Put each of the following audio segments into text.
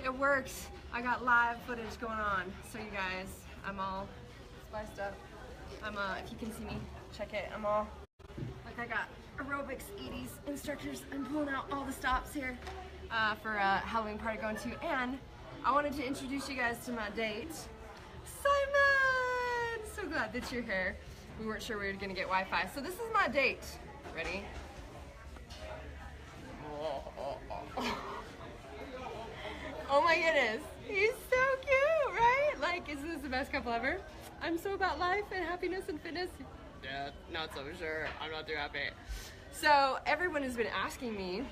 It works. I got live footage going on. So you guys, I'm all spiced up. If you can see me, check it. I'm all, like I got aerobics, 80s instructors. I'm pulling out all the stops here for a Halloween party going to. And I wanted to introduce you guys to my date, Simon! So glad that you're here. We weren't sure we were gonna get Wi-Fi. So this is my date. Ready? Oh my goodness, he's so cute, right? Like, isn't this the best couple ever? I'm so about life and happiness and fitness. Yeah, not so sure. I'm not too happy. So everyone has been asking me,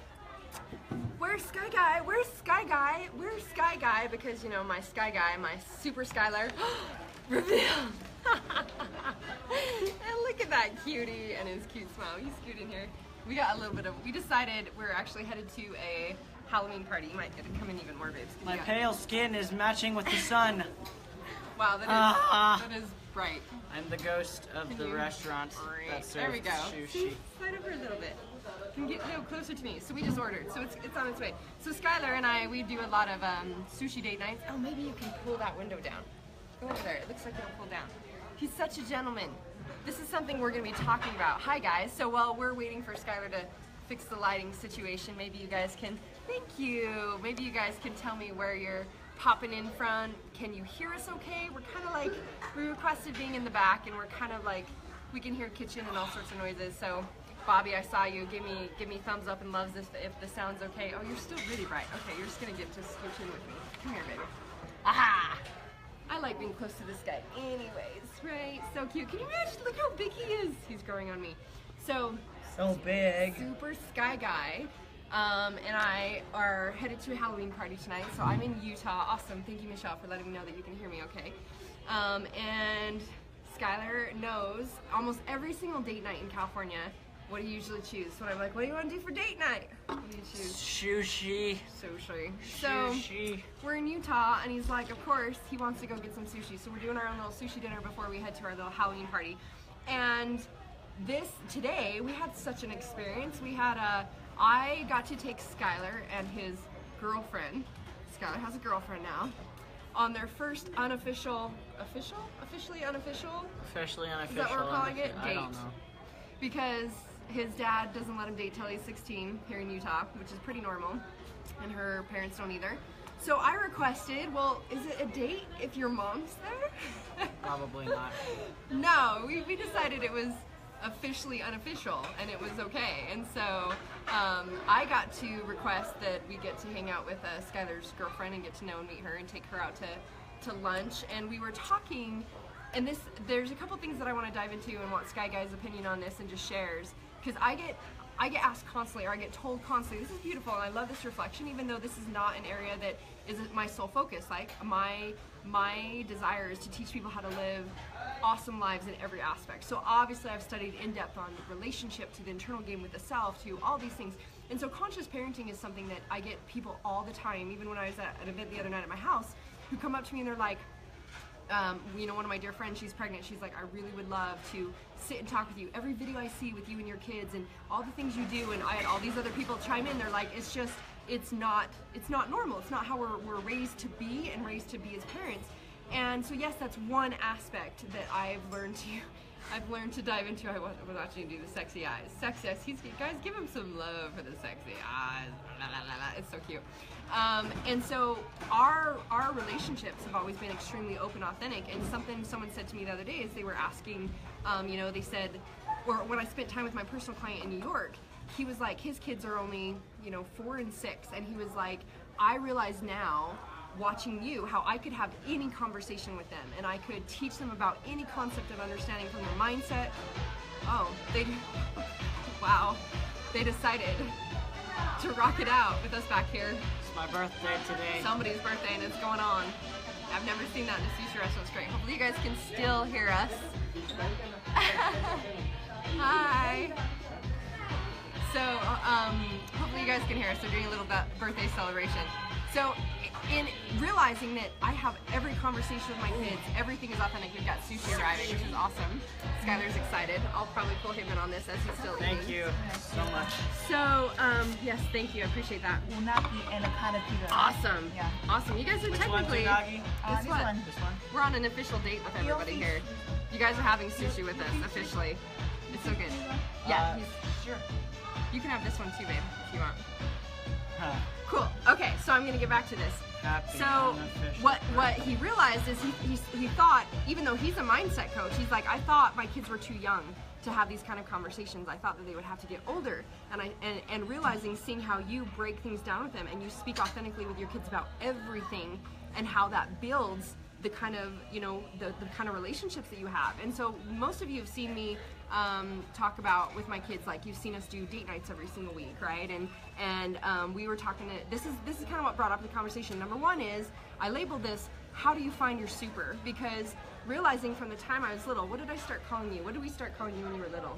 where's Sky Guy? Where's Sky Guy? Where's Sky Guy? Because, you know, my Sky Guy, my super Skylar, reveal. And look at that cutie and his cute smile. He's cute in here. We got a little bit of, we decided we're actually headed to a Halloween party. You might get to come in even more, babes. My pale skin is matching with the sun. Wow, that is bright. I'm the ghost of the restaurant that serves there we go. sushi. Slide over a little bit. Can get closer to me. So we just ordered, so it's on its way. So Skylar and I, we do a lot of sushi date nights. Oh, maybe you can pull that window down. Go over there. It looks like it'll pull down. He's such a gentleman. This is something we're going to be talking about. Hi guys. So while we're waiting for Skylar to fix the lighting situation, maybe you guys can, thank you, maybe you guys can tell me where you're popping in from. Can you hear us okay? We're kind of like, we requested being in the back and we're kind of like, we can hear kitchen and all sorts of noises. So Bobby, I saw you, give me thumbs up and loves if the sound's okay. Oh, you're still really bright. Okay, you're just gonna get to scooch in with me. Come here, baby. Aha! I like being close to this guy anyways, right? So cute. Can you imagine? Look how big he is. He's growing on me. So big. Super Sky Guy and I are headed to a Halloween party tonight. So I'm in Utah. Awesome. Thank you, Michelle, for letting me know that you can hear me okay. And Skylar knows almost every single date night in California. What do you usually choose? When I'm like, what do you want to do for date night? What do you choose? Sushi. Sushi. Sushi. So we're in Utah, and he's like, of course, he wants to go get some sushi. So we're doing our own little sushi dinner before we head to our little Halloween party. And today, we had such an experience. We had I got to take Skylar and his girlfriend, Skylar has a girlfriend now, on their first officially unofficial? Officially unofficial. Is that what we're calling it? Date. I don't know. Because his dad doesn't let him date till he's 16 here in Utah, which is pretty normal, and her parents don't either. So I requested, well, is it a date if your mom's there? Probably not. No, we decided it was officially unofficial and it was okay. And so I got to request that we get to hang out with Skylar's girlfriend and get to know and meet her and take her out to lunch. And we were talking, and there's a couple things that I want to dive into and want Sky Guy's opinion on this and just shares, because I get asked constantly, or I get told constantly, this is beautiful and I love this reflection, even though this is not an area that is my sole focus. Like my desire is to teach people how to live awesome lives in every aspect. So obviously I've studied in depth on relationship, to the internal game with the self, to all these things. And so conscious parenting is something that I get people all the time, even when I was at an event the other night at my house, who come up to me and they're like, you know, one of my dear friends, she's pregnant, she's like, I really would love to sit and talk with you. Every video I see with you and your kids and all the things you do, and I had all these other people chime in, they're like, it's not normal. It's not how we're raised to be and raised to be as parents. And so yes, that's one aspect that I've learned to dive into. I was watching you do the sexy eyes. Sexy eyes. Guys, give him some love for the sexy eyes. La, la, la, la. It's so cute. And so our relationships have always been extremely open, authentic. And something someone said to me the other day is they were asking, you know, they said, or when I spent time with my personal client in New York, he was like, his kids are only, you know, 4 and 6, and he was like, I realize now, watching you, how I could have any conversation with them and I could teach them about any concept of understanding from their mindset. Oh, wow, they decided to rock it out with us back here. It's my birthday today. Somebody's birthday and it's going on. I've never seen that in a sushi restaurant. It's great. Hopefully you guys can still hear us. Hi. So hopefully you guys can hear us. We're doing a little birthday celebration. So in realizing that I have every conversation with my kids, everything is authentic. We've got sushi arriving, which is awesome. Skylar's excited. I'll probably pull him in on this as he's still eating. Thank you so much. So, yes, thank you. I appreciate that. Unagi and a kanapira. Awesome. Yeah. Awesome. You guys are Which one's technically, unagi? guess This what? one. This one? We're on an official date with everybody here. You guys are having sushi with us, officially. It's so good. Yeah, Sure. you can have this one too, babe, if you want. Huh. Cool. Okay, so I'm gonna get back to this. Happy So unofficial what he realized is he thought, even though he's a mindset coach, he's like, I thought my kids were too young to have these kind of conversations. I thought that they would have to get older, and realizing, seeing how you break things down with them and you speak authentically with your kids about everything and how that builds the kind of, you know, the kind of relationships that you have. And so most of you have seen me talk about with my kids, like you've seen us do date nights every single week, right? And we were talking to, this is kind of what brought up the conversation. Number one is, I labeled this, how do you find your super? Because realizing from the time I was little, what did I start calling you? What did we start calling you when you were little?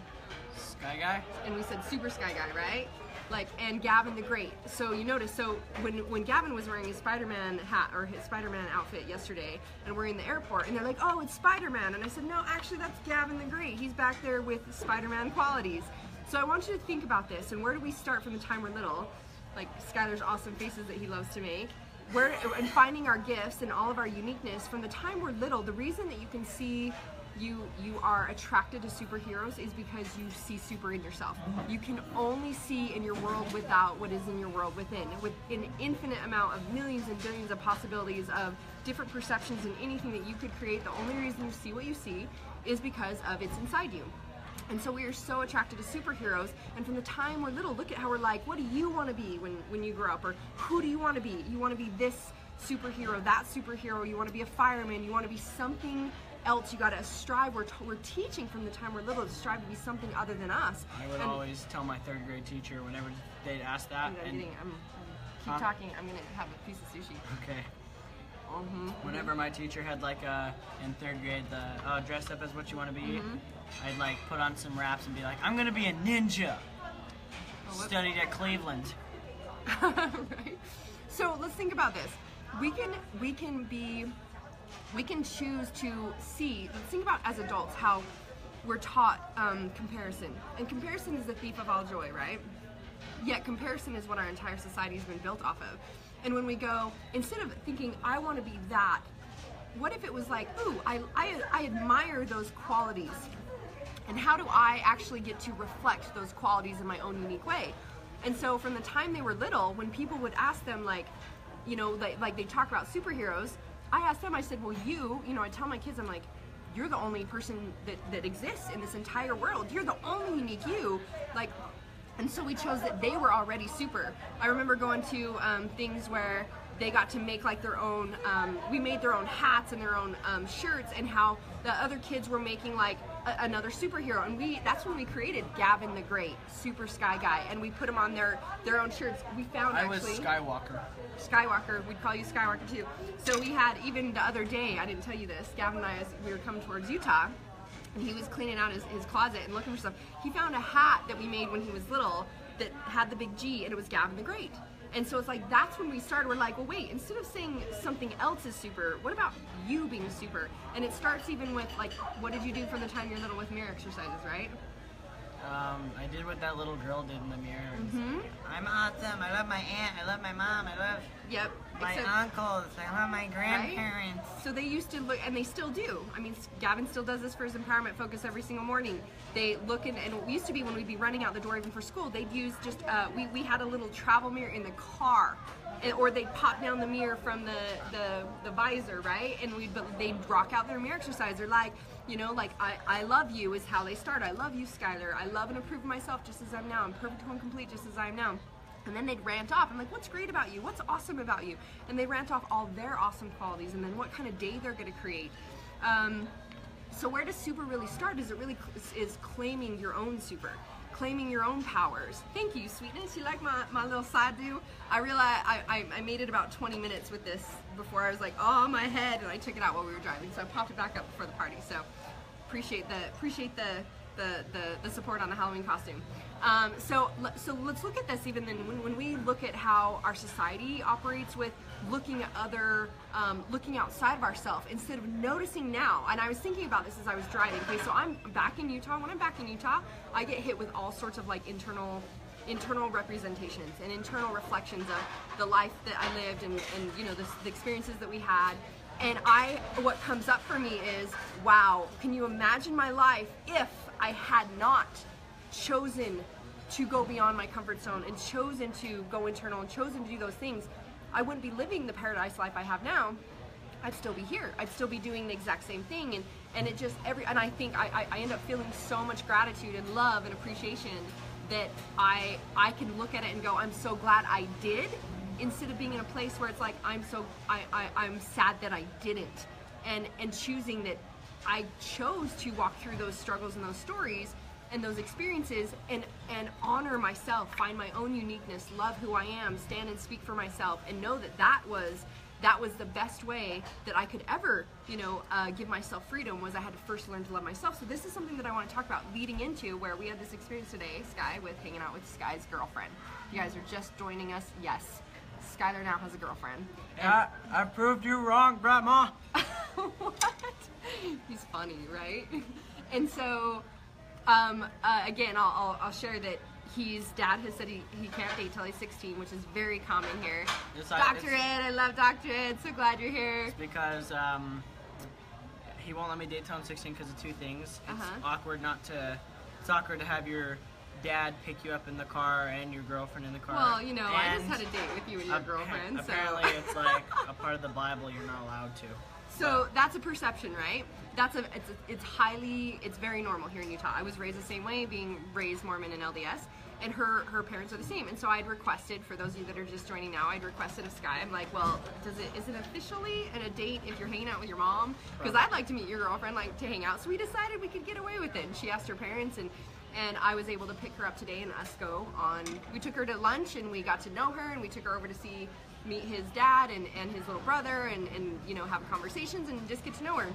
Sky Guy? And we said Super Sky Guy, right? Like, and Gavin the Great. So you notice, so when Gavin was wearing his Spider-Man hat or his Spider-Man outfit yesterday, and we're in the airport, and they're like, oh, it's Spider-Man. And I said, no, actually that's Gavin the Great. He's back there with Spider-Man qualities. So I want you to think about this, and where do we start from the time we're little? Like Skylar's awesome faces that he loves to make. And finding our gifts and all of our uniqueness from the time we're little. The reason that you can see you are attracted to superheroes is because you see super in yourself. You can only see in your world without what is in your world within. With an infinite amount of millions and billions of possibilities of different perceptions and anything that you could create, the only reason you see what you see is because of it's inside you. And so we are so attracted to superheroes, and from the time we're little, look at how we're like, what do you want to be when you grow up? Or who do you want to be? You want to be this superhero, that superhero, you want to be a fireman, you want to be something else. You got to strive. We're teaching from the time we're little to strive to be something other than us. I would always tell my third grade teacher whenever they'd ask that. Keep talking. I'm gonna have a piece of sushi. Okay. Whenever my teacher had like in third grade the dress up as what you want to be, I'd like put on some raps and be like, I'm gonna be a ninja. Studied at Cleveland. Right. So let's think about this. We can choose to see. Let's think about as adults how we're taught comparison, and comparison is the thief of all joy, right? Yet comparison is what our entire society has been built off of. And when we go, instead of thinking I want to be that, what if it was like, ooh, I admire those qualities, and how do I actually get to reflect those qualities in my own unique way? And so from the time they were little, when people would ask them, like, you know, like they talk about superheroes, I asked them, I said, well, you know, I tell my kids, I'm like, you're the only person that exists in this entire world. You're the only unique you. Like, and so we chose that they were already super. I remember going to things where they got to make like their own, we made their own hats and their own shirts, and how the other kids were making like another superhero, and that's when we created Gavin the Great, Super Sky Guy, and we put them on their own shirts. We found I was Skywalker. We'd call you Skywalker too. So we had, even the other day, I didn't tell you this, Gavin and I, as we were coming towards Utah, and he was cleaning out his closet and looking for stuff. He found a hat that we made when he was little that had the big G, and it was Gavin the Great. And so it's like, that's when we started. We're like, well, wait, instead of saying something else is super, what about you being super? And it starts even with, like, what did you do from the time you're little with mirror exercises, right? I did what that little girl did in the mirror. I'm awesome. I love my aunt. I love my mom. I love my uncles. I love my grandparents. Right? So they used to look, and they still do. I mean, Gavin still does this for his empowerment focus every single morning. They look and it used to be when we'd be running out the door even for school, they'd use just, we had a little travel mirror in the car. Or they'd pop down the mirror from the visor, right? And they'd rock out their mirror exercise. They're like, you know, like, I love you is how they start. I love you, Skylar. I love and approve of myself just as I'm now. I'm perfect, whole, and complete just as I am now. And then they'd rant off. I'm like, what's great about you? What's awesome about you? And they rant off all their awesome qualities, and then what kind of day they're going to create. So where does super really start? Is it really is claiming your own super, claiming your own powers. Thank you, sweetness. You like my little side do? I realized I made it about 20 minutes with this before. I was like, oh, my head, and I took it out while we were driving, so I popped it back up before the party. So appreciate the support on the Halloween costume. So let's look at this even then. When we look at how our society operates with looking at looking outside of ourselves instead of noticing now. And I was thinking about this as I was driving. Okay, so I'm back in Utah. When I'm back in Utah, I get hit with all sorts of like internal representations and internal reflections of the life that I lived and you know, the experiences that we had. And what comes up for me is, wow, can you imagine my life if I had not chosen to go beyond my comfort zone and chosen to go internal and chosen to do those things? I wouldn't be living the paradise life I have now. I'd still be here. I'd still be doing the exact same thing. And it just, and I think I end up feeling so much gratitude and love and appreciation that I can look at it and go, I'm so glad I did, instead of being in a place where it's like, I'm sad that I didn't. And choosing that I chose to walk through those struggles and those stories and those experiences and honor myself, find my own uniqueness, love who I am, stand and speak for myself, and know that was the best way that I could ever, you know, give myself freedom, was I had to first learn to love myself. So this is something that I want to talk about leading into where we had this experience today, Sky, with hanging out with Sky's girlfriend. You guys are just joining us. Yes, Skylar now has a girlfriend. Yeah, I proved you wrong, Grandma. What? He's funny, right? And so, again, I'll share that his dad has said he can't date till he's 16, which is very common here. Dr. Ed, I love Dr. Ed. So glad you're here. It's because he won't let me date till I'm 16 because of two things. It's awkward it's awkward to have your dad pick you up in the car and your girlfriend in the car. Well, you know, I just had a date with you and your girlfriend. Apparently, it's like a part of the Bible you're not allowed to. So that's a perception, right? It's very normal here in Utah. I was raised the same way, being raised Mormon and LDS, and her parents are the same. And so I'd requested, for those of you that are just joining now, I'd requested of Sky, I'm like, well, is it officially a date if you're hanging out with your mom? Because I'd like to meet your girlfriend, like to hang out. So we decided we could get away with it. And she asked her parents, and I was able to pick her up today and us go on. We took her to lunch and we got to know her, and we took her over to meet his dad and his little brother and you know, have conversations and just get to know her.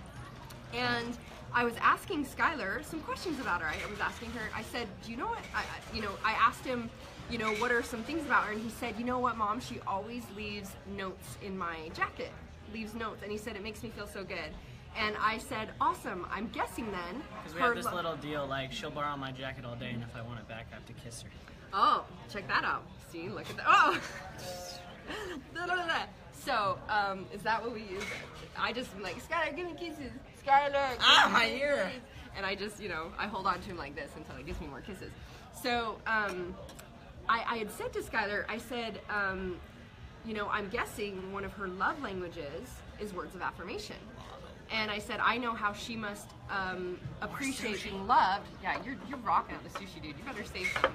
And I was asking Skylar some questions about her. I was asking her, I said, do you know what, I asked him, you know, what are some things about her? And he said, you know what, Mom, she always leaves notes in my jacket, leaves notes. And he said, it makes me feel so good. And I said, awesome, I'm guessing then. Because we have this little deal, like, she'll borrow my jacket all day, and if I want it back, I have to kiss her. Oh, check that out. See, look at that. Oh! So, is that what we use? I just am like, Skylar, give me kisses. Skylar, my ear. And I just, you know, I hold on to him like this until he gives me more kisses. So, I had said to Skylar, I said, you know, I'm guessing one of her love languages is words of affirmation. And I said, I know how she must appreciate being loved. Yeah, you're rocking the sushi, dude. You better save some.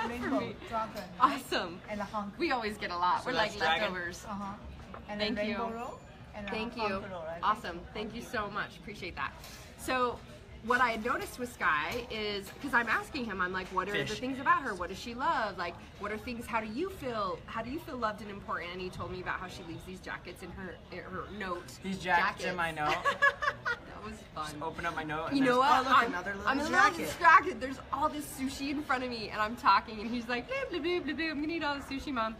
Rainbow dragon. Awesome. And a hunk. We always get a lot. So We're like dragon. leftovers. And Thank a rainbow you. roll. And Thank a you. hunk roll, right? Awesome. Thank you so much. Appreciate that. So what I had noticed with Sky is, because I'm asking him, I'm like, what are the things about her? What does she love? Like, what are things, how do you feel loved and important? And he told me about how she leaves these jackets in her notes. These jackets in my note. That was fun. Just open up my note and you know what? look, another little I'm a jacket. little distracted. There's all this sushi in front of me, and I'm talking, and he's like, blah, blah, blah, blah, blah. I'm gonna eat all the sushi, Mom.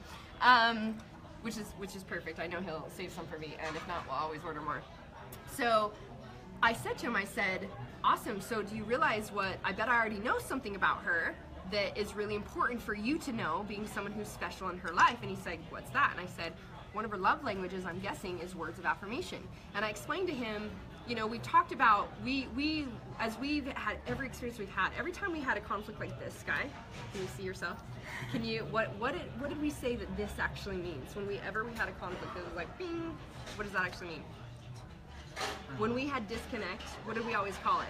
Which is perfect. I know he'll save some for me, and if not, we'll always order more. So I said to him, I said, awesome, so do you realize what, I bet I already know something about her that is really important for you to know, being someone who's special in her life. And he said, what's that? And I said, one of her love languages, I'm guessing, is words of affirmation. And I explained to him, you know, we talked about, as we've had every experience we've had, every time we had a conflict like this, Sky, can you see yourself? Can you, what did we say that this actually means? Whenever we had a conflict, it was like, bing, what does that actually mean? When we had disconnect, what did we always call it?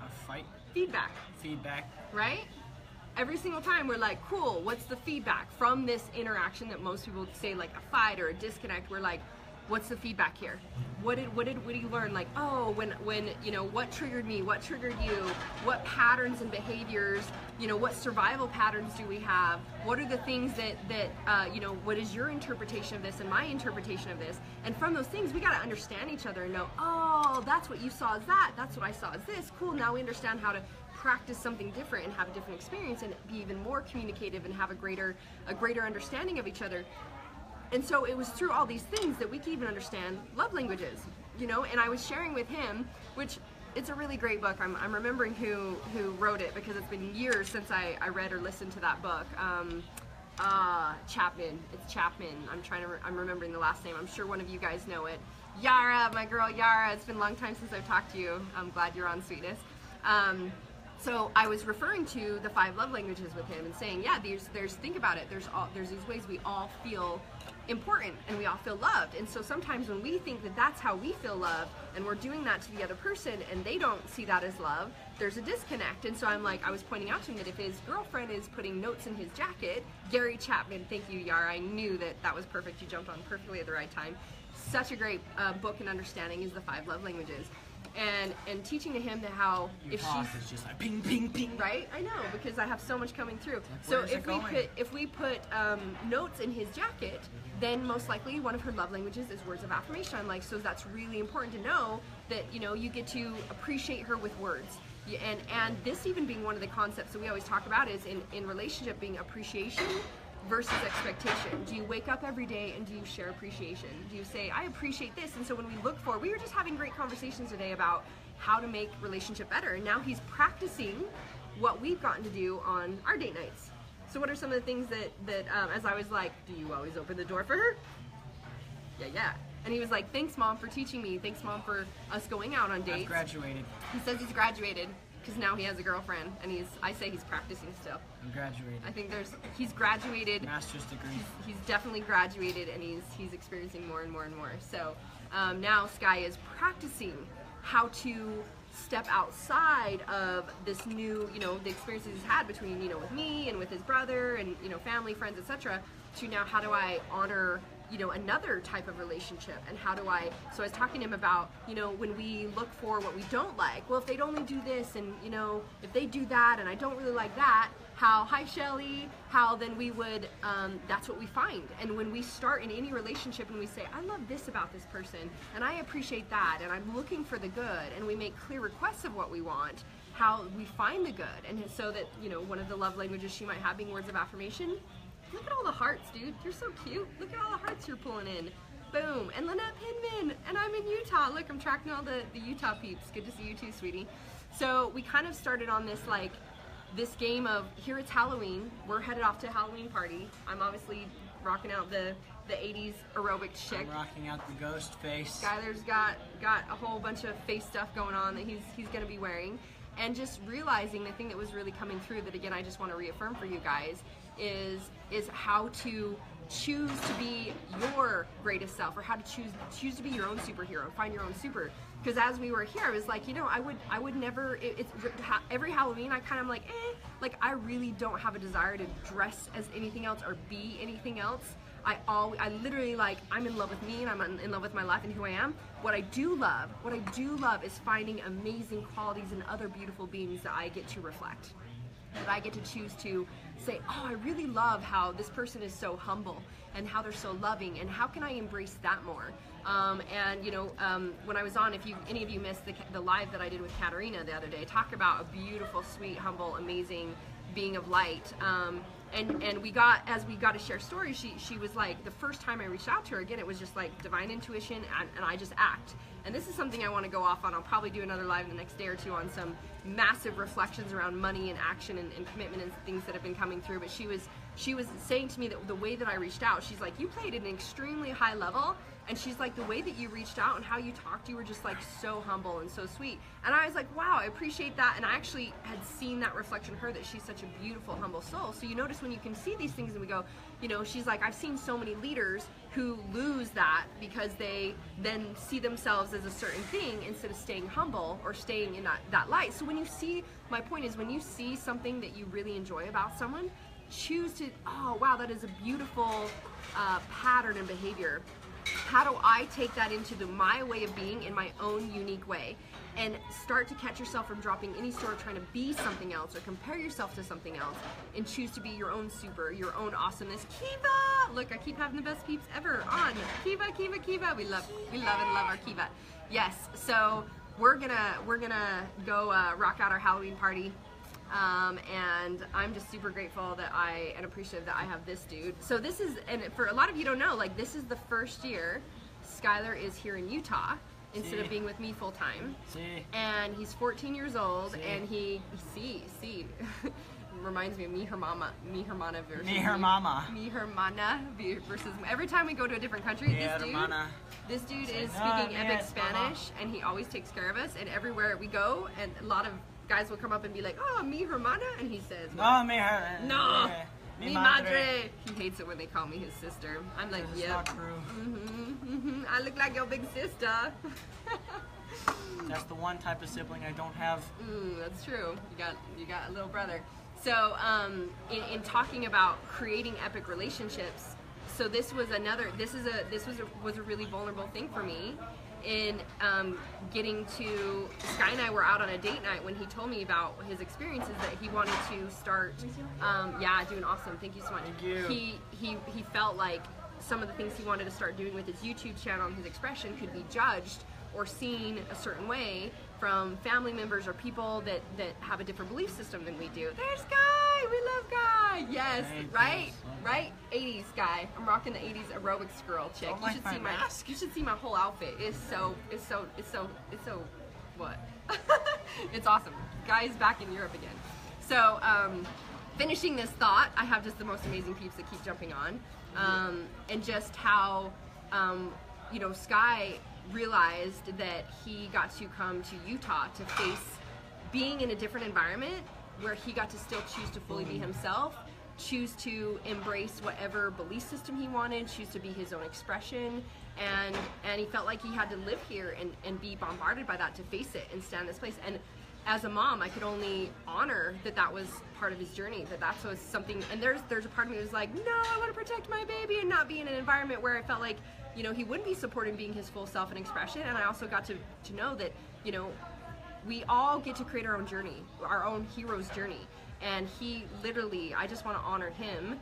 A fight. Feedback. Feedback. Right? Every single time we're like, cool, what's the feedback from this interaction that most people say, like a fight or a disconnect? We're like, what's the feedback here? What did you learn? Like, oh, when you know, what triggered me? What triggered you? What patterns and behaviors? You know, what survival patterns do we have? What are the things that you know? What is your interpretation of this and my interpretation of this? And from those things, we got to understand each other and know, oh, that's what you saw as that. That's what I saw as this. Cool. Now we understand how to practice something different and have a different experience and be even more communicative and have a greater understanding of each other. And so it was through all these things that we could even understand love languages, you know. And I was sharing with him, which it's a really great book. I'm remembering who wrote it because it's been years since I read or listened to that book. Chapman. It's Chapman. I'm remembering the last name. I'm sure one of you guys know it. Yara, my girl Yara. It's been a long time since I've talked to you. I'm glad you're on, sweetness. So I was referring to the 5 love languages with him and saying, yeah, there's think about it. There's these ways we all feel important and we all feel loved. And so sometimes when we think that that's how we feel loved and we're doing that to the other person and they don't see that as love, there's a disconnect. And so I was pointing out to him that if his girlfriend is putting notes in his jacket, Gary Chapman, thank you, Yara, I knew that was perfect. You jumped on perfectly at the right time. Such a great book and understanding is the 5 love languages. And teaching to him that how Your heart is just like ping, ping, ping. Right, I know, because I have so much coming through. Like, so if we put notes in his jacket, then most likely one of her love languages is words of affirmation. I'm like, so that's really important to know that, you know, you get to appreciate her with words. And this even being one of the concepts that we always talk about is in relationship being appreciation versus expectation. Do you wake up every day and do you share appreciation? Do you say, I appreciate this? And so when we look for, we were just having great conversations today about how to make relationship better. And now he's practicing what we've gotten to do on our date nights. So what are some of the things that as I was like, do you always open the door for her? Yeah. And he was like, thanks, Mom, for teaching me. Thanks, Mom, for us going out on dates. I've graduated. He says he's graduated because now he has a girlfriend, and I say he's practicing still. I'm graduated. I think he's graduated. Master's degree. He's definitely graduated, and he's experiencing more and more and more. So now Sky is practicing how to step outside of this new, you know, the experiences he's had between, you know, with me and with his brother and, you know, family, friends, etc. To now, how do I honor, you know, another type of relationship, and how do so I was talking to him about, you know, when we look for what we don't like, well, if they'd only do this, and, you know, if they do that and I don't really like that, hi Shelly, how then we would, that's what we find. And when we start in any relationship and we say, I love this about this person and I appreciate that and I'm looking for the good, and we make clear requests of what we want, how we find the good. And so that, you know, one of the love languages she might have being words of affirmation. Look at all the hearts, dude. You're so cute. Look at all the hearts you're pulling in. Boom. And Lynette Pinman. And I'm in Utah. Look, I'm tracking all the Utah peeps. Good to see you too, sweetie. So we kind of started on this, like, this game of, here it's Halloween. We're headed off to a Halloween party. I'm obviously rocking out the 80s aerobic chick. I'm rocking out the ghost face. Skylar's got a whole bunch of face stuff going on that he's going to be wearing. And just realizing the thing that was really coming through that, again, I just want to reaffirm for you guys is how to choose to be your greatest self, or how to choose to be your own superhero, find your own super. Because as we were here, I was like, you know, I would never, every Halloween I kind of like, like I really don't have a desire to dress as anything else or be anything else. I literally, like, I'm in love with me and I'm in love with my life and who I am. What I do love is finding amazing qualities in other beautiful beings that I get to reflect. That I get to choose to say, oh, I really love how this person is so humble and how they're so loving, and how can I embrace that more? And you know, when I was on, if any of you missed the live that I did with Katarina the other day, talk about a beautiful, sweet, humble, amazing being of light. And as we got to share stories, she was like, the first time I reached out to her, again, it was just like divine intuition, and I just act. And this is something I want to go off on. I'll probably do another live in the next day or two on some massive reflections around money and action and commitment and things that have been coming through. But she was saying to me that the way that I reached out, she's like, you played at an extremely high level, and she's like, the way that you reached out and how you talked, you were just like so humble and so sweet. And I was like, wow, I appreciate that. And I actually had seen that reflection in her, that she's such a beautiful, humble soul. So you notice when you can see these things and we go, you know, she's like, I've seen so many leaders who lose that because they then see themselves as a certain thing instead of staying humble or staying in that light. So when you see, my point is, when you see something that you really enjoy about someone, choose to, oh wow, that is a beautiful pattern and behavior. How do I take that into my way of being in my own unique way, and start to catch yourself from dropping any sort of trying to be something else or compare yourself to something else, and choose to be your own super, your own awesomeness. Kiva! Look, I keep having the best peeps ever on. Kiva. We love and love our Kiva. Yes, so we're gonna go rock out our Halloween party. And I'm just super grateful that and appreciative that I have this dude. So this is, and for a lot of you don't know, like this is the first year Skylar is here in Utah instead of being with me full time. And he's 14 years old, and he reminds me of me, her mama versus every time we go to a different country. This dude is speaking epic Spanish, and he always takes care of us. And everywhere we go, and a lot of guys will come up and be like, "Oh, mi hermana," and he says, "No, mi madre." He hates it when they call me his sister. I'm like, "Yeah, not true. I look like your big sister." That's the one type of sibling I don't have. That's true. You got a little brother. So, in talking about creating epic relationships, so this was a really vulnerable thing for me. In getting to, Sky and I were out on a date night when he told me about his experiences that he wanted to start. Doing awesome. Thank you so much. Thank you. He felt like some of the things he wanted to start doing with his YouTube channel and his expression could be judged or seen a certain way from family members or people that have a different belief system than we do. There's Guy! We love Guy! Yes, right? 80s Guy. I'm rocking the 80s aerobics girl chick. You should see my whole outfit. It's so what? It's awesome. Guy's back in Europe again. So, finishing this thought, I have just the most amazing peeps that keep jumping on. And just how, Sky realized that he got to come to Utah to face being in a different environment where he got to still choose to fully be himself, choose to embrace whatever belief system he wanted, choose to be his own expression, and he felt like he had to live here and be bombarded by that to face it and stand in this place. And as a mom, I could only honor that was part of his journey, that was something. And there's a part of me that was like, no, I want to protect my baby and not be in an environment where I felt like, he wouldn't be supporting being his full self and expression. And I also got to know that, we all get to create our own journey, our own hero's journey. And he literally, I just want to honor him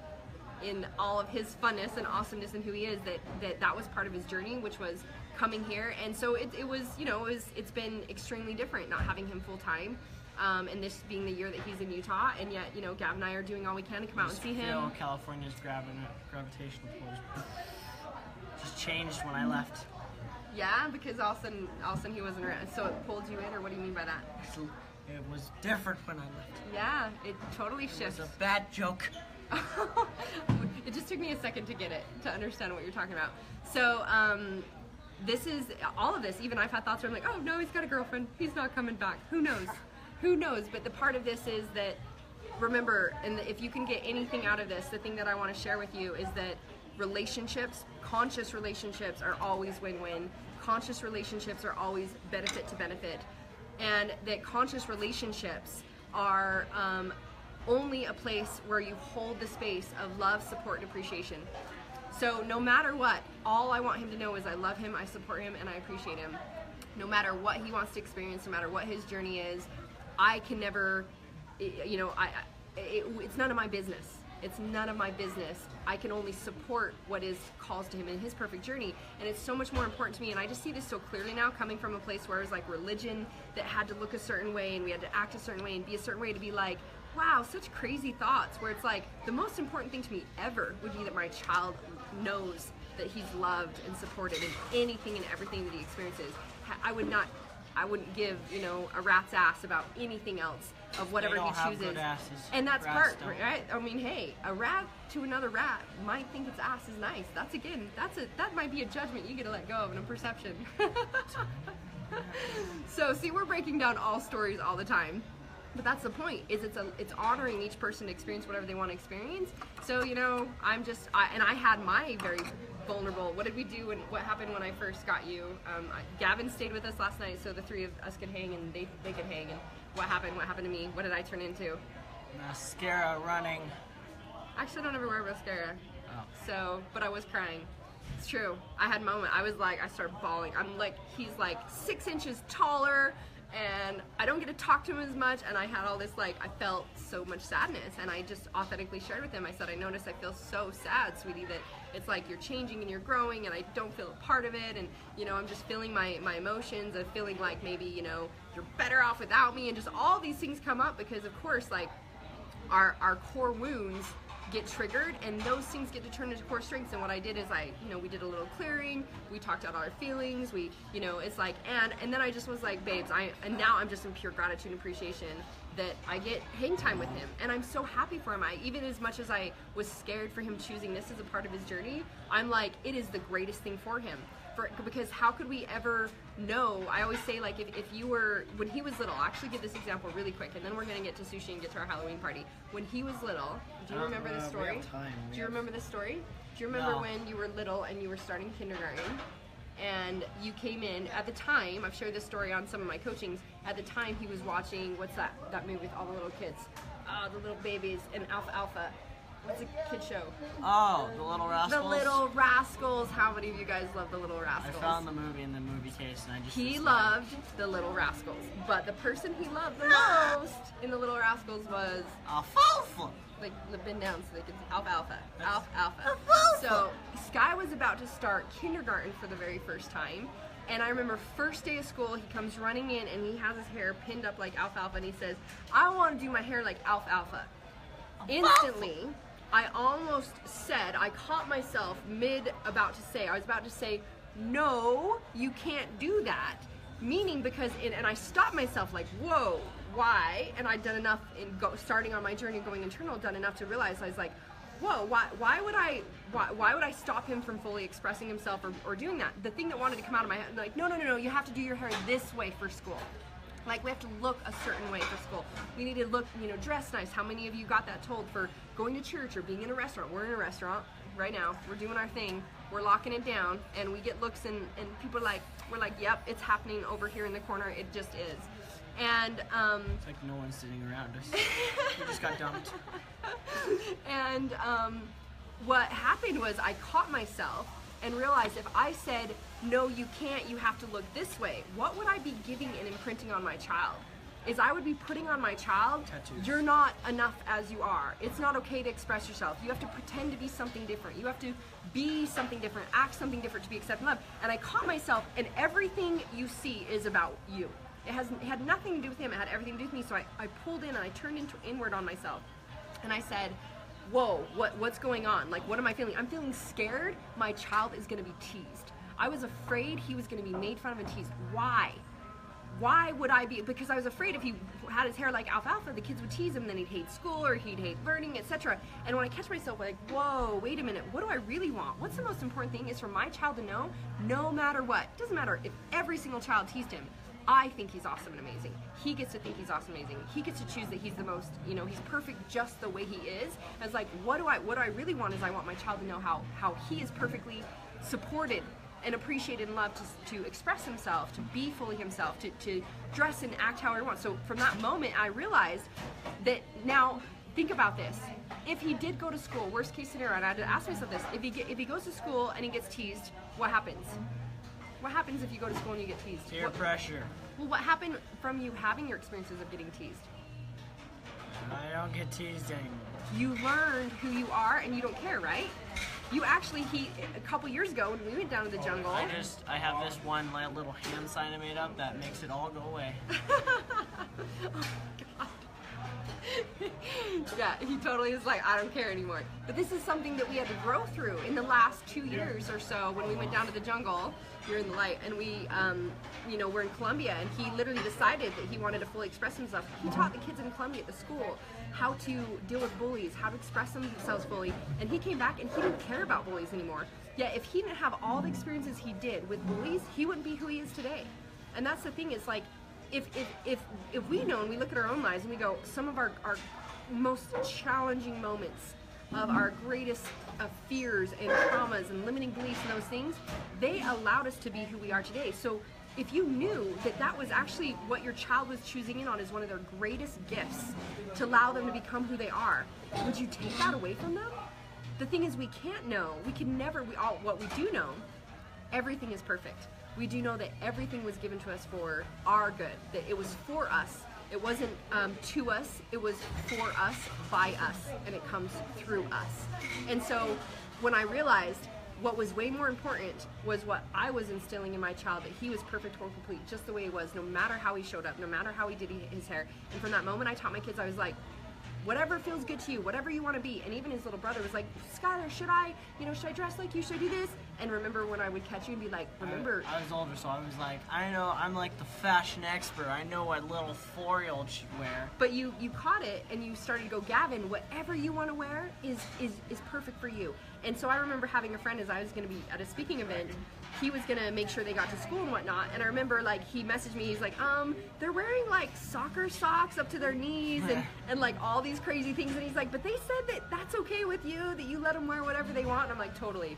in all of his funness and awesomeness and who he is, that was part of his journey, which was coming here. And so it's been extremely different not having him full time. And this being the year that he's in Utah, and yet, Gavin and I are doing all we can to come out and see him. California's gravitational pull just changed when I left. Yeah, because all of a sudden he wasn't around. So it pulled you in, or what do you mean by that? It was different when I left. Yeah, it totally shifts. It was a bad joke. It just took me a second to get it, to understand what you're talking about. So, this is, all of this, even I've had thoughts where I'm like, oh no, he's got a girlfriend, he's not coming back, who knows? Who knows? But the part of this is that, remember, and if you can get anything out of this, the thing that I want to share with you is that relationships, conscious relationships, are always win-win. Conscious relationships are always benefit to benefit. And that conscious relationships are only a place where you hold the space of love, support, and appreciation. So no matter what, all I want him to know is I love him, I support him, and I appreciate him. No matter what he wants to experience, no matter what his journey is, I can never, it's none of my business. It's none of my business. I can only support what is calls to him in his perfect journey. And it's so much more important to me. And I just see this so clearly now, coming from a place where it was like religion that had to look a certain way and we had to act a certain way and be a certain way to be like, wow, such crazy thoughts, where it's like, the most important thing to me ever would be that my child knows that he's loved and supported in anything and everything that he experiences. I wouldn't give, a rat's ass about anything else of whatever he chooses. And that's part, right? I mean, hey, a rat to another rat might think its ass is nice. That might be a judgment you get to let go of, and a perception. So, see, we're breaking down all stories all the time. But that's the point, is it's honoring each person to experience whatever they want to experience. So, I had my very vulnerable, what did we do and what happened when I first got you? Gavin stayed with us last night so the three of us could hang and they could hang. And what happened to me? What did I turn into? Mascara running. Actually, I don't ever wear mascara. Oh. So, but I was crying. It's true. I had a moment. I started bawling. He's like 6 inches taller and I don't get to talk to him as much, and I had all this, like, I felt so much sadness, and I just authentically shared with him. I said, I noticed I feel so sad, sweetie, that it's like you're changing and you're growing, and I don't feel a part of it, and, you know, I'm just feeling my emotions, and feeling like maybe, you know, you're better off without me, and just all these things come up because, of course, like, our core wounds get triggered, and those things get to turn into core strengths. And what I did is we did a little clearing, we talked out our feelings, it's like, and then I just was like, babes, and now I'm just in pure gratitude and appreciation that I get hang time with him, and I'm so happy for him. Even as much as I was scared for him choosing this as a part of his journey, I'm like, it is the greatest thing for him. Because how could we ever know? I always say, like, if you were, when he was little, I'll actually give this example really quick, and then we're going to get to sushi and get to our Halloween party. When he was little, do you remember this story? We have time. Do you remember this story? Do you remember when you were little and you were starting kindergarten, and you came in, at the time, I've shared this story on some of my coachings, at the time he was watching, what's that movie with all the little kids? The little babies in Alpha. What's a kid show? Oh, The Little Rascals? The Little Rascals. How many of you guys love The Little Rascals? I found the movie in the movie case, and I just... He loved The Little Rascals, but the person he loved the most in The Little Rascals was... Alfalfa! Like, bend down so they can... Alfalfa. So, Sky was about to start kindergarten for the very first time, and I remember first day of school, he comes running in, and he has his hair pinned up like Alfalfa, and he says, I want to do my hair like Alfalfa. Instantly... I almost said, I caught myself I was about to say, no, you can't do that. Meaning because, and I stopped myself like, whoa, why? And I'd done enough starting on my journey going internal, done enough to realize, I was like, whoa, why would I stop him from fully expressing himself or doing that? The thing that wanted to come out of my head, like, no, you have to do your hair this way for school. Like, we have to look a certain way for school. We need to look, dress nice. How many of you got that told for going to church or being in a restaurant? We're in a restaurant right now. We're doing our thing. We're locking it down, and we get looks, and people are like, we're like, yep, it's happening over here in the corner. It just is. And it's like no one's sitting around us. We just got dumped. And what happened was I caught myself and realized if I said, no, you can't, you have to look this way, what would I be giving and imprinting on my child? Is I would be putting on my child, tattoos. You're not enough as you are. It's not okay to express yourself. You have to pretend to be something different. You have to be something different, act something different to be accepted and loved. And I caught myself, and everything you see is about you. It had nothing to do with him, it had everything to do with me. So I pulled in and I turned inward on myself. And I said, whoa, what's going on? Like, what am I feeling? I'm feeling scared my child is gonna be teased. I was afraid he was gonna be made fun of and teased. Why? Why would I be? Because I was afraid if he had his hair like Alfalfa, the kids would tease him, then he'd hate school or he'd hate learning, etc. And when I catch myself like, whoa, wait a minute, what do I really want? What's the most important thing is for my child to know, no matter what, it doesn't matter if every single child teased him, I think he's awesome and amazing. He gets to think he's awesome and amazing. He gets to choose that he's the most, he's perfect just the way he is. And it's like, what I really want is I want my child to know how he is perfectly supported and appreciated and loved to express himself, to be fully himself, to dress and act how he wants. So from that moment, I realized that now, think about this. If he did go to school, worst case scenario, and I had to ask myself this, if he goes to school and he gets teased, what happens? What happens if you go to school and you get teased? Peer pressure. Well, what happened from you having your experiences of getting teased? I don't get teased anymore. You learned who you are and you don't care, right? You actually, a couple years ago when we went down to the jungle. I have this one little hand sign I made up that makes it all go away. Oh my God. Yeah, he totally is like, I don't care anymore. But this is something that we had to grow through in the last 2 years or so when we went down to the jungle. You're in the light, and we, we're in Colombia, and he literally decided that he wanted to fully express himself. He taught the kids in Colombia at the school how to deal with bullies, how to express themselves fully, and he came back and he didn't care about bullies anymore. Yet if he didn't have all the experiences he did with bullies, he wouldn't be who he is today. And that's the thing, it's like, if we know and we look at our own lives and we go, some of our most challenging moments of our greatest fears and traumas and limiting beliefs and those things, they allowed us to be who we are today. So if you knew that was actually what your child was choosing in on as one of their greatest gifts to allow them to become who they are, would you take that away from them? The thing is, we can't know. We can never, what we do know, everything is perfect. we do know that everything was given to us for our good, that it was for us. It wasn't to us, it was for us, by us, and it comes through us. And so when I realized what was way more important was what I was instilling in my child, that he was perfect, whole, complete, just the way he was, no matter how he showed up, no matter how he did his hair. And from that moment I taught my kids, I was like, whatever feels good to you, whatever you want to be. And even his little brother was like, Skylar, should I dress like you? Should I do this? And remember when I would catch you and be like, remember. I was older, so I was like, I know, I'm like the fashion expert. I know what little 4-year-old should wear. But you caught it and you started to go, Gavin, whatever you want to wear is perfect for you. And so I remember having a friend, as I was going to be at a speaking event, he was going to make sure they got to school and whatnot. And I remember, like, he messaged me, he's like, they're wearing, like, soccer socks up to their knees and like, all these crazy things. And he's like, but they said that that's okay with you, that you let them wear whatever they want. And I'm like, totally.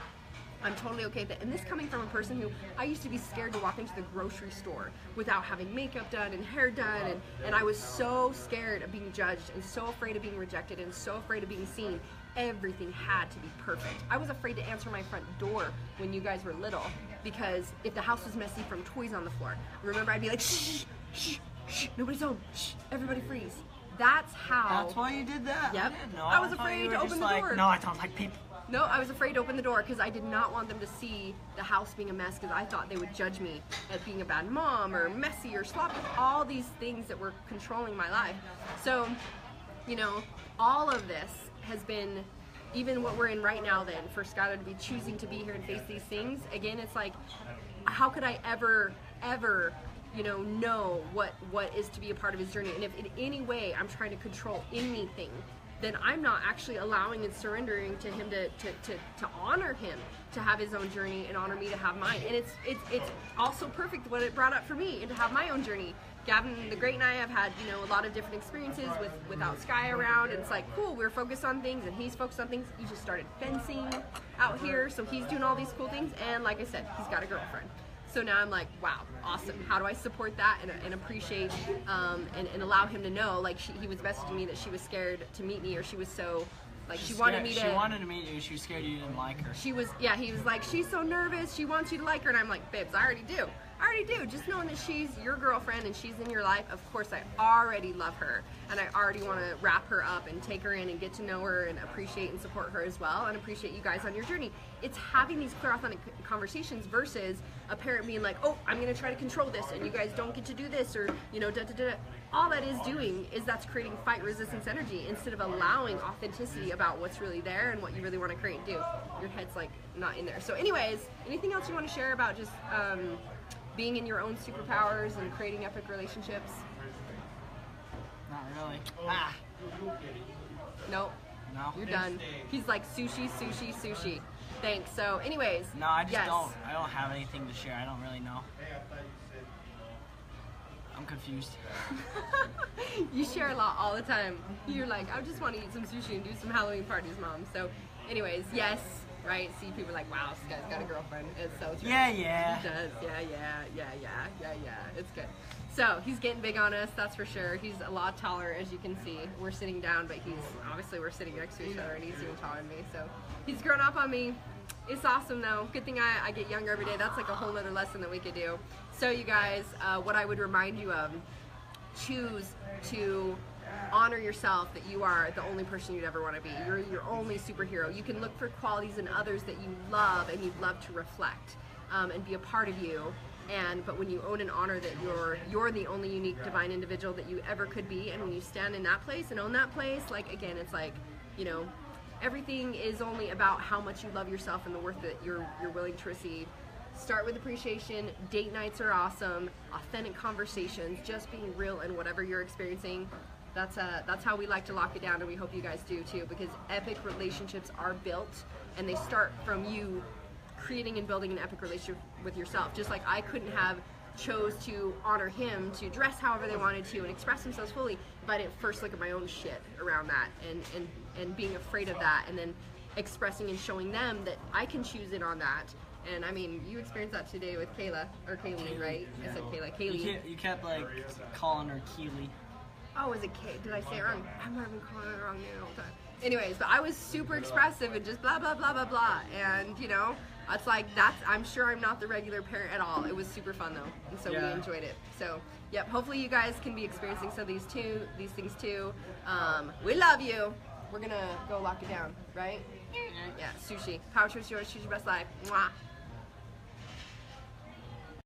I'm totally okay with it. And this coming from a person who, I used to be scared to walk into the grocery store without having makeup done and hair done. And I was so scared of being judged and so afraid of being rejected and so afraid of being seen. Everything had to be perfect. I was afraid to answer my front door when you guys were little, because if the house was messy from toys on the floor, remember I'd be like, shh, shh, shh, nobody's home, shh, everybody freeze. That's how. That's why you did that? Yep. I didn't know. I was afraid to open the door. No, I don't like people. No, I was afraid to open the door because I did not want them to see the house being a mess, because I thought they would judge me as being a bad mom or messy or sloppy, all these things that were controlling my life. So, all of this has been, even what we're in right now then, for Skylar to be choosing to be here and face these things, again, it's like, how could I ever know what is to be a part of his journey? And if in any way I'm trying to control anything, then I'm not actually allowing and surrendering to him to honor him, to have his own journey and honor me to have mine. And it's also perfect what it brought up for me, and to have my own journey. Gavin the Great and I have had, a lot of different experiences without Sky around, and it's like, cool, we're focused on things and he's focused on things. He just started fencing out here, so he's doing all these cool things, and like I said, he's got a girlfriend. So now I'm like, wow, awesome. How do I support that and appreciate and allow him to know? Like, he was messaging me that she was scared to meet me, or she was so, like, she wanted me to. She wanted to meet you. She was scared you didn't like her. He was like, she's so nervous. She wants you to like her. And I'm like, babes, I already do. Just knowing that she's your girlfriend and she's in your life, of course I already love her. And I already want to wrap her up and take her in and get to know her and appreciate and support her as well, and appreciate you guys on your journey. It's having these clear, authentic conversations versus a parent being like, oh, I'm going to try to control this and you guys don't get to do this, or, da-da-da. All that is doing is that's creating fight resistance energy instead of allowing authenticity about what's really there and what you really want to create and do. Your head's like not in there. So anyways, anything else you want to share about just being in your own superpowers and creating epic relationships? Not really. Nope. No. You're done. He's like, sushi, sushi, sushi. Thanks. So anyways. No, I just I don't have anything to share. I don't really know. I'm confused. You share a lot all the time. You're like, I just want to eat some sushi and do some Halloween parties, Mom. So anyways, yes. Right? See, people are like, wow, this guy's got a girlfriend. It's so true. Yeah. He does. Yeah. It's good. So he's getting big on us, that's for sure. He's a lot taller, as you can see. We're sitting down, but we're sitting next to each other, and he's even taller than me. So he's grown up on me. It's awesome, though. Good thing I get younger every day. That's like a whole other lesson that we could do. So you guys, what I would remind you of, choose to honor yourself, that you are the only person you'd ever want to be. You're your only superhero. You can look for qualities in others that you love and you'd love to reflect and be a part of you. But when you own and honor that you're the only unique divine individual that you ever could be, and when you stand in that place and own that place, like, again, it's like, everything is only about how much you love yourself and the worth that you're willing to receive. Start with appreciation. Date nights are awesome. Authentic conversations, just being real in whatever you're experiencing. That's how we like to lock it down, and we hope you guys do too, because epic relationships are built, and they start from you creating and building an epic relationship with yourself. Just like I couldn't have chose to honor him, to dress however they wanted to and express themselves fully if I didn't first look at my own shit around that and being afraid of that, and then expressing and showing them that I can choose it on that. And I mean, you experienced that today with Kayla, or Kaylee, right? I said Kayla. Kaylee. You kept like calling her Keely. Oh, is it Kay? Did I say it wrong? I might have been calling her wrong the whole time. Anyways, but I was super expressive and just blah, blah, blah, blah, blah. And, it's like I'm sure I'm not the regular parent at all. It was super fun though, and so we enjoyed it. So yep, hopefully you guys can be experiencing some of these things too. We love you. We're gonna go lock it down, right? Yeah, sushi. Power to yours, choose your best life. Mwah.